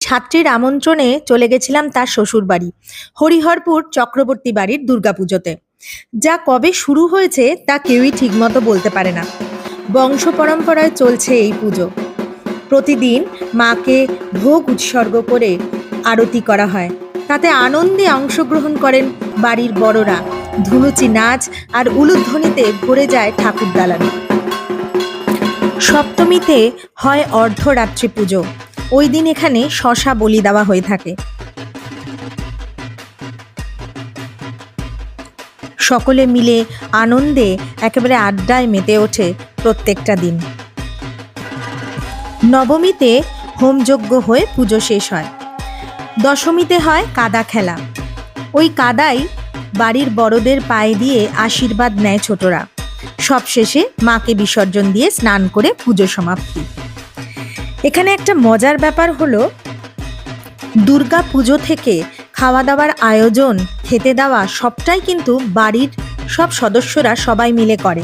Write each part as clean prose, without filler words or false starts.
ছাত্রীর আমন্ত্রণে চলে গেছিলাম তার শ্বশুরবাড়ি হরিহরপুর চক্রবর্তী বাড়ির দুর্গাপুজোতে। যা কবে শুরু হয়েছে তা কেউই ঠিকমতো বলতে পারে না। বংশ পরম্পরায় চলছে এই পুজো। প্রতিদিন মাকে ভোগ উৎসর্গ করে আরতি করা হয়। তাতে আনন্দে অংশগ্রহণ করেন বাড়ির বড়রা। ধুনুচি নাচ আর উলুধ্বনিতে ভরে যায় ঠাকুর দালান। সপ্তমীতে হয় অর্ধরাত্রি পুজো। ওই দিন এখানে শশা বলি দেওয়া হয়ে থাকে। সকলে মিলে আনন্দে একেবারে আড্ডায় মেতে ওঠে প্রত্যেকটা দিন। নবমীতে হোমযজ্ঞ হয়ে পুজো শেষ হয়। দশমীতে হয় কাদা খেলা। ওই কাদাই বাড়ির বড়দের পায়ে দিয়ে আশীর্বাদ নেয় ছোটরা। সবশেষে মাকে বিসর্জন দিয়ে স্নান করে পুজো সমাপ্তি। এখানে একটা মজার ব্যাপার হলো, দুর্গা পুজো থেকে খাওয়া দাওয়ার আয়োজন, খেতে দেওয়া সবটাই কিন্তু বাড়ির সব সদস্যরা সবাই মিলে করে।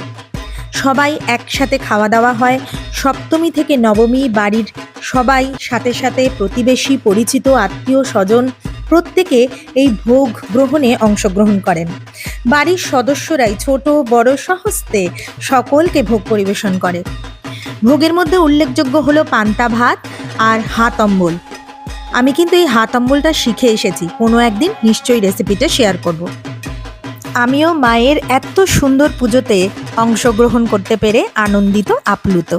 সবাই একসাথে খাওয়া দাওয়া হয়। সপ্তমী থেকে নবমী বাড়ির সবাই সাথে সাথে প্রতিবেশী, পরিচিত, আত্মীয় স্বজন প্রত্যেকে এই ভোগ গ্রহণে অংশগ্রহণ করেন। বাড়ির সদস্যরাই ছোট বড় সহস্তে সকলকে ভোগ পরিবেশন করে। ভোগের মধ্যে উল্লেখযোগ্য হলো পান্তা ভাত আর হাত অম্বল। আমি কিন্তু এই হাত অম্বলটা শিখে এসেছি, কোনো একদিন নিশ্চয়ই রেসিপিটা শেয়ার করব। আমিও মায়ের এত সুন্দর পুজোতে অংশগ্রহণ করতে পেরে আনন্দিত, আপ্লুত।